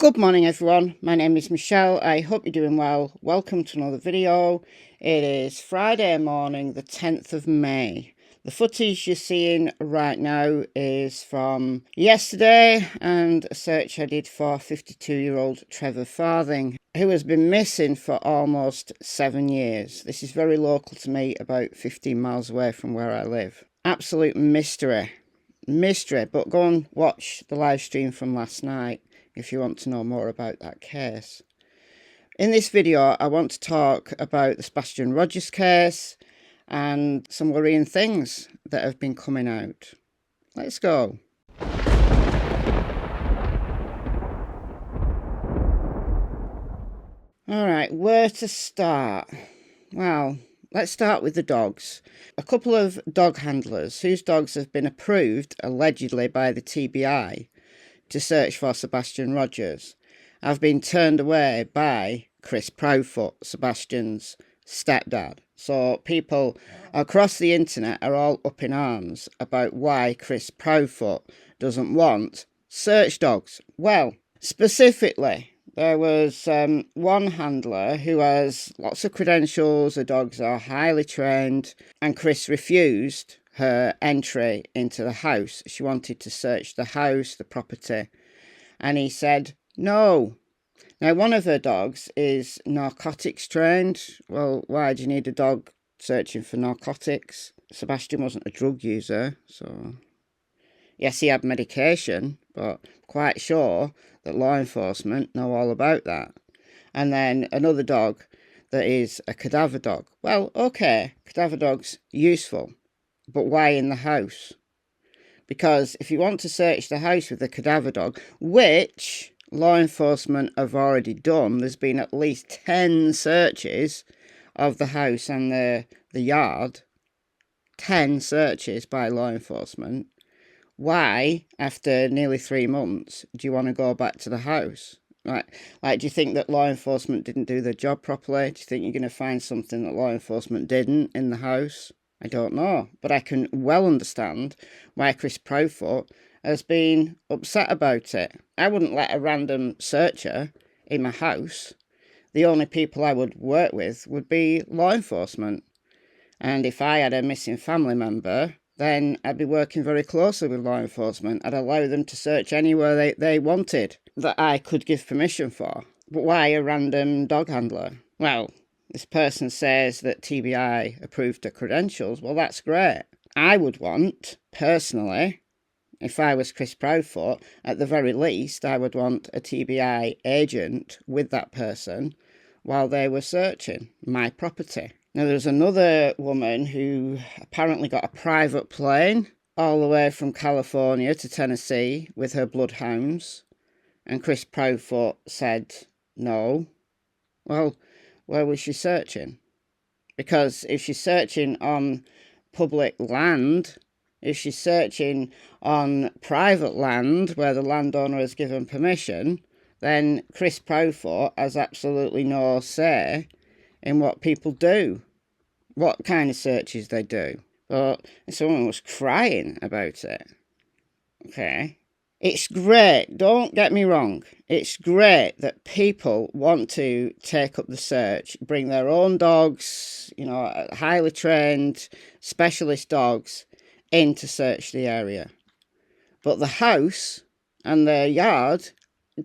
Good morning everyone, my name is Michelle. I hope you're doing well. Welcome to another video. It is Friday morning, the 10th of May. The footage you're seeing right now is from yesterday and a search I did for 52-year-old Trevor Farthing, who has been missing for almost 7 years. This is very local to me, about 15 miles away from where I live. Absolute mystery, but go and watch the live stream from last night if you want to know more about that case. In this video, I want to talk about the Sebastian Rogers case and some worrying things that have been coming out. Let's go. Alright, where to start? Well, let's start with the dogs. A couple of dog handlers whose dogs have been approved, allegedly by the TBI, to search for Sebastian Rogers have been turned away by Chris Proudfoot, Sebastian's stepdad. So people across the internet are all up in arms about why Chris Proudfoot doesn't want search dogs. Well, specifically, there was one handler who has lots of credentials, the dogs are highly trained, and Chris refused her entry into the house. She wanted to search the house, the property, and he said no. Now, one of her dogs is narcotics trained. Well, why do you need a dog searching for narcotics? Sebastian wasn't a drug user, so yes, he had medication, but quite sure that law enforcement know all about that. And then another dog that is a cadaver dog. Well, okay, cadaver dog's useful, but why in the house? Because if you want to search the house with a cadaver dog, which law enforcement have already done, there's been at least 10 searches of the house and the yard, 10 searches by law enforcement. Why, after nearly 3 months, do you want to go back to the house? Like, do you think that law enforcement didn't do their job properly? Do you think you're going to find something that law enforcement didn't in the house? I don't know, but I can well understand why Chris Proudfoot has been upset about it. I wouldn't let a random searcher in my house. The only people I would work with would be law enforcement. And if I had a missing family member, then I'd be working very closely with law enforcement. I'd allow them to search anywhere they wanted that I could give permission for. But why a random dog handler? Well, this person says that TBI approved her credentials. Well, that's great. I would want, personally, if I was Chris Proudfoot, at the very least, I would want a TBI agent with that person while they were searching my property. Now, there's another woman who apparently got a private plane all the way from California to Tennessee with her bloodhounds, and Chris Proudfoot said no. Well, where was she searching? Because if she's searching on public land, if she's searching on private land where the landowner has given permission, then Chris Proudfoot has absolutely no say in what people do, what kind of searches they do. But someone was crying about it. Okay. It's great, don't get me wrong, it's great that people want to take up the search, bring their own dogs, highly trained specialist dogs in to search the area. But the house and the yard,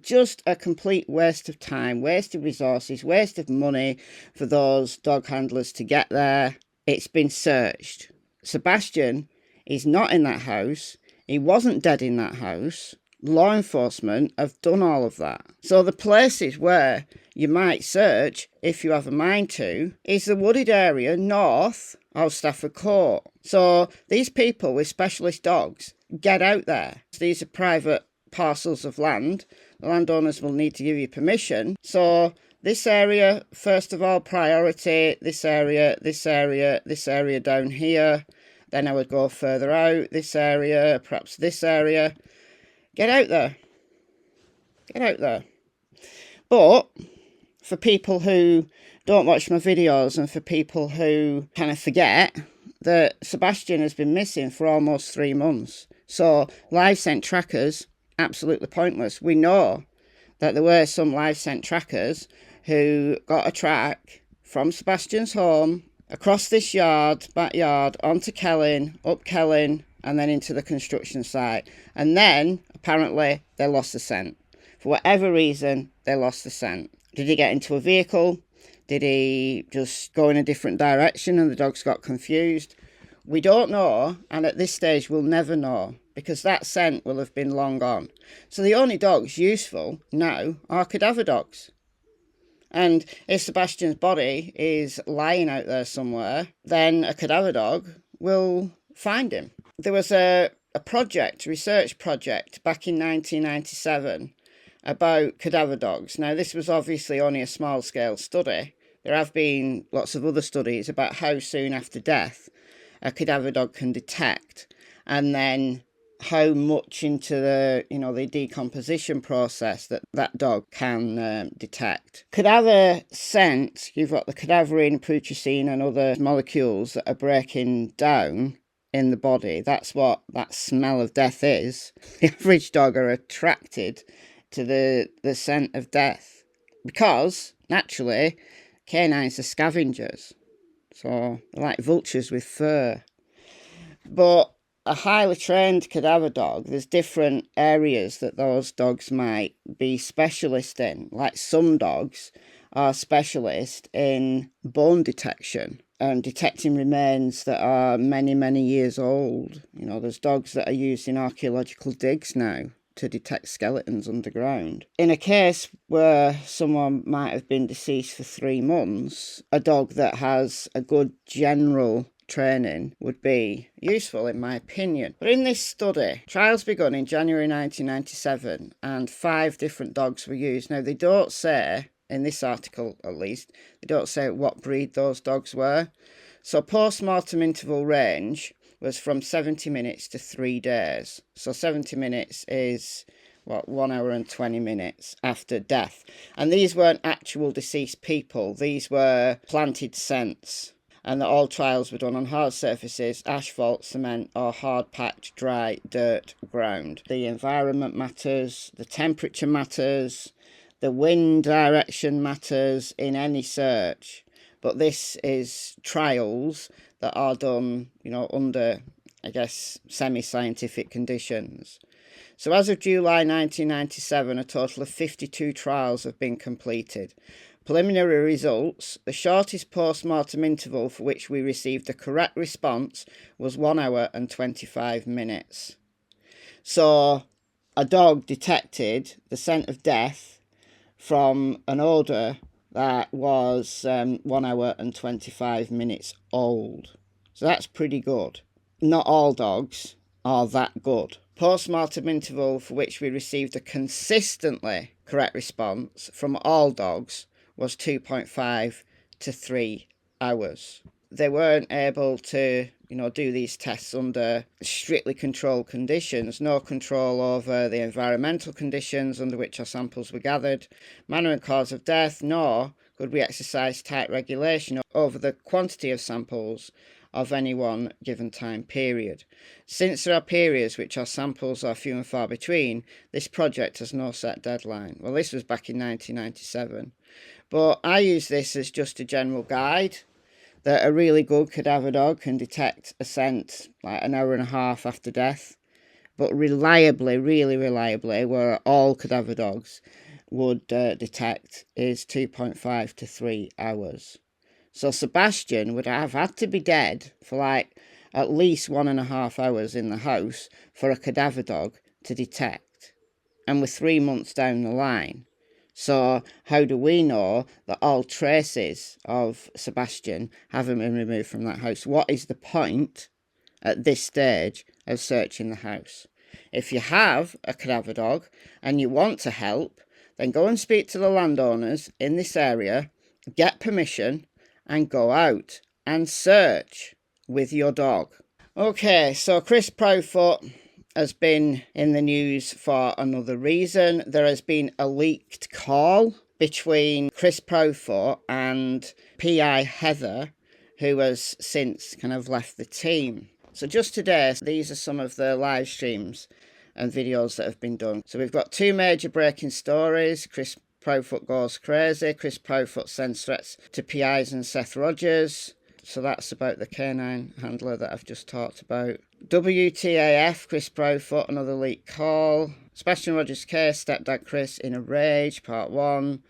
just a complete waste of time, waste of resources, waste of money for those dog handlers to get there. It's been searched. Sebastian is not in that house. He wasn't dead in that house. Law enforcement have done all of that. So the places where you might search, if you have a mind to, is the wooded area north of Stafford Court. So these people with specialist dogs, get out there. These are private parcels of land. The landowners will need to give you permission. So this area, first of all, priority, this area down here. Then I would go further out, this area, perhaps this area. Get out there. Get out there. But for people who don't watch my videos and for people who kind of forget that Sebastian has been missing for almost 3 months. So live scent trackers, absolutely pointless. We know that there were some live scent trackers who got a track from Sebastian's home, across this backyard, onto Kelling, up Kelling, and then into the construction site. And then, apparently, they lost the scent. For whatever reason, they lost the scent. Did he get into a vehicle? Did he just go in a different direction and the dogs got confused? We don't know, and at this stage we'll never know, because that scent will have been long gone. So the only dogs useful now are cadaver dogs. And if Sebastian's body is lying out there somewhere, then a cadaver dog will find him. There was a research project back in 1997 about cadaver dogs. Now, this was obviously only a small-scale study. There have been lots of other studies about how soon after death a cadaver dog can detect, and then how much into the decomposition process that dog can detect. Cadaver scent, you've got the cadaverine, putrescine and other molecules that are breaking down in the body. That's what that smell of death is. The average dog are attracted to the scent of death because, naturally, canines are scavengers. So they're like vultures with fur. But a highly trained cadaver dog, there's different areas that those dogs might be specialist in. Like some dogs are specialist in bone detection and detecting remains that are many, many years old. There's dogs that are used in archaeological digs now to detect skeletons underground. In a case where someone might have been deceased for 3 months, a dog that has a good general training would be useful, in my opinion. But in this study, trials begun in January 1997 and 5 different dogs were used. Now, they don't say, in this article at least, they don't say what breed those dogs were. So post-mortem interval range was from 70 minutes to 3 days. So 70 minutes is, 1 hour and 20 minutes after death. And these weren't actual deceased people. These were planted scents. And all trials were done on hard surfaces, asphalt, cement, or hard-packed, dry, dirt ground. The environment matters, the temperature matters, the wind direction matters in any search. But this is trials that are done, under, I guess, semi-scientific conditions. So as of July 1997, a total of 52 trials have been completed. Preliminary results, the shortest post-mortem interval for which we received a correct response was 1 hour and 25 minutes. So a dog detected the scent of death from an odour that was 1 hour and 25 minutes old. So that's pretty good. Not all dogs are that good. Post-mortem interval for which we received a consistently correct response from all dogs was 2.5 to 3 hours. They weren't able to, do these tests under strictly controlled conditions, no control over the environmental conditions under which our samples were gathered, manner and cause of death, nor could we exercise tight regulation over the quantity of samples of any one given time period. Since there are periods which our samples are few and far between, this project has no set deadline. Well, this was back in 1997. But I use this as just a general guide that a really good cadaver dog can detect a scent like an hour and a half after death. But reliably, really reliably, where all cadaver dogs would detect is 2.5 to 3 hours. So Sebastian would have had to be dead for at least 1.5 hours in the house for a cadaver dog to detect. And we're 3 months down the line. So how do we know that all traces of Sebastian haven't been removed from that house? What is the point at this stage of searching the house? If you have a cadaver dog and you want to help, then go and speak to the landowners in this area, get permission, and go out and search with your dog. Okay, so Chris Proudfoot has been in the news for another reason. There has been a leaked call between Chris Proudfoot and PI Heather, who has since kind of left the team. So just today, these are some of the live streams and videos that have been done. So we've got 2 major breaking stories. Chris Proudfoot goes crazy. Chris Proudfoot sends threats to PIs and Seth Rogers. So that's about the canine handler that I've just talked about. WTAF, Chris Proudfoot, another leaked call. Sebastian Rogers case, stepdad Chris in a rage, part 1.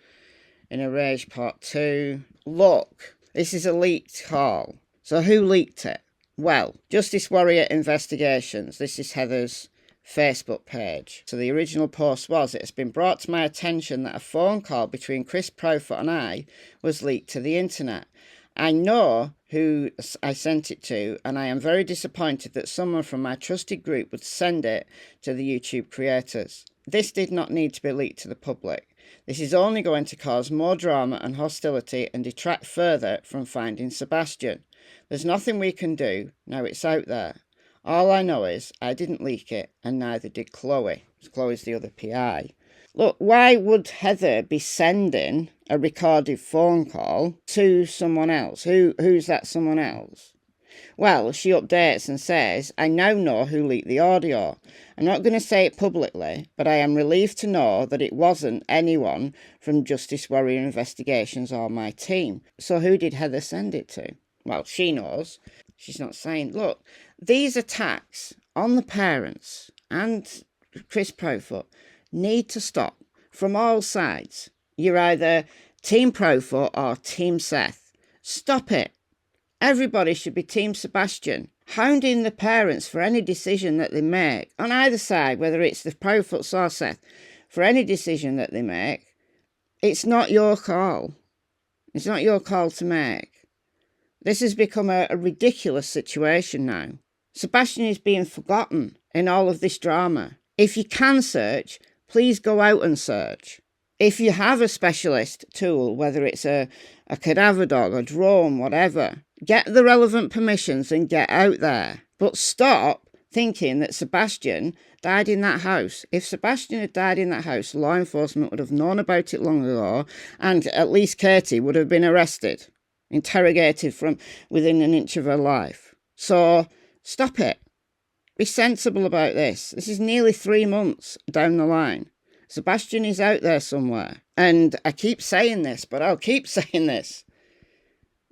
In a rage, part 2. Look, this is a leaked call. So who leaked it? Well, Justice Warrior Investigations. This is Heather's Facebook page. So the original post was, it has been brought to my attention that a phone call between Chris Proudfoot and I was leaked to the internet. I know who I sent it to, and I am very disappointed that someone from my trusted group would send it to the YouTube creators. This did not need to be leaked to the public. This is only going to cause more drama and hostility and detract further from finding Sebastian. There's nothing we can do, now it's out there. All I know is I didn't leak it, and neither did Chloe. Chloe's the other PI. Look, why would Heather be sending a recorded phone call to someone else? Who's that someone else? Well, she updates and says, I now know who leaked the audio. I'm not going to say it publicly, but I am relieved to know that it wasn't anyone from Justice Warrior Investigations or my team. So who did Heather send it to? Well, she knows. She's not saying, look, these attacks on the parents and Chris Proudfoot need to stop from all sides. You're either Team Proudfoot or Team Seth. Stop it. Everybody should be Team Sebastian, hounding the parents for any decision that they make, on either side, whether it's the Proudfoots or Seth, for any decision that they make. It's not your call. It's not your call to make. This has become a ridiculous situation now. Sebastian is being forgotten in all of this drama. If you can search, please go out and search. If you have a specialist tool, whether it's a cadaver dog, a drone, whatever, get the relevant permissions and get out there. But stop thinking that Sebastian died in that house. If Sebastian had died in that house, law enforcement would have known about it long ago, and at least Katie would have been arrested, interrogated from within an inch of her life. So stop it. Be sensible about this. This is nearly 3 months down the line. Sebastian is out there somewhere. And I keep saying this, but I'll keep saying this.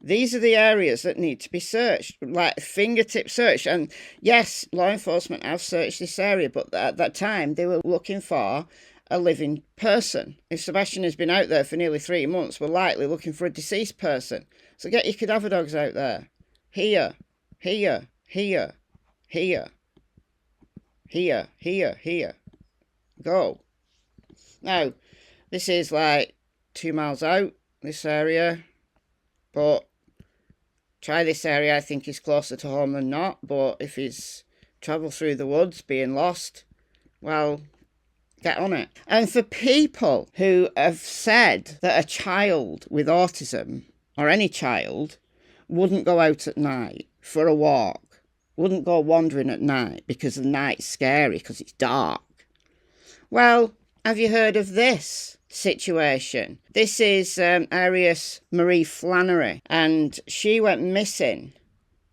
These are the areas that need to be searched, like fingertip search. And yes, law enforcement have searched this area, but at that time they were looking for a living person. If Sebastian has been out there for nearly 3 months, we're likely looking for a deceased person. So get your cadaver dogs out there. Here, here, here, here, here, here, here. Go. Now, this is like 2 miles out, this area, but try this area. I think is closer to home than not, but if he's travel through the woods being lost, well, get on it. And for people who have said that a child with autism, or any child, wouldn't go out at night for a walk, wouldn't go wandering at night because the night's scary because it's dark. Well, have you heard of this situation? This is Arius Marie Flannery, and she went missing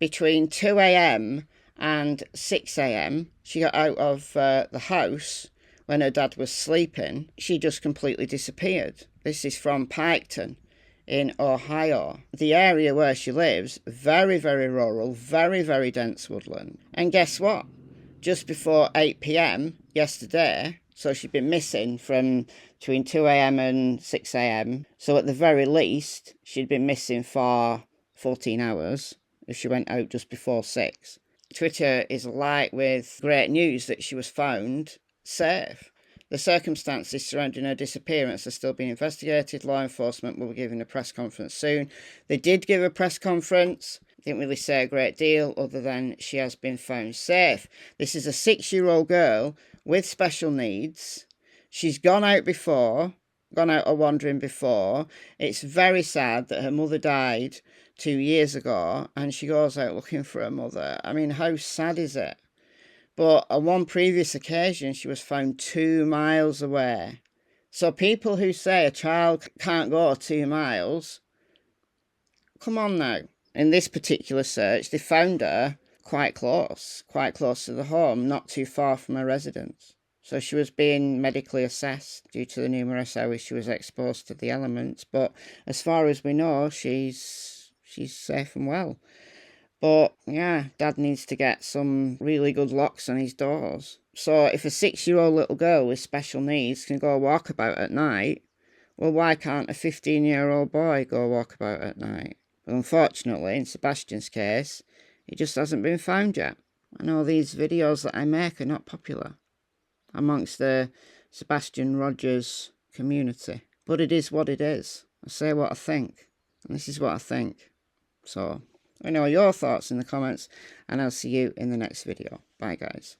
between 2 a.m. and 6 a.m. She got out of the house when her dad was sleeping. She just completely disappeared. This is from Piketon in Ohio. The area where she lives, very, very rural, very, very dense woodland. And guess what? Just before 8 p.m. yesterday, so she'd been missing from between 2 a.m. and 6 a.m. So at the very least, she'd been missing for 14 hours if she went out just before 6. Twitter is alight with great news that she was found safe. The circumstances surrounding her disappearance are still being investigated. Law enforcement will be giving a press conference soon. They did give a press conference. Didn't really say a great deal other than she has been found safe. This is a 6-year-old girl with special needs. She's gone out a wandering before. It's very sad that her mother died 2 years ago and she goes out looking for her mother. I mean, how sad is it? But on one previous occasion, she was found 2 miles away. So people who say a child can't go 2 miles, come on now. In this particular search, they found her quite close to the home, not too far from her residence. So she was being medically assessed due to the numerous hours she was exposed to the elements. But as far as we know, she's safe and well. But yeah, Dad needs to get some really good locks on his doors. So if a 6-year-old little girl with special needs can go walkabout at night, well, why can't a 15-year-old boy go walkabout at night? But unfortunately, in Sebastian's case, he just hasn't been found yet. I know these videos that I make are not popular amongst the Sebastian Rogers community, but it is what it is. I say what I think, and this is what I think. So, let me know your thoughts in the comments, and I'll see you in the next video. Bye, guys.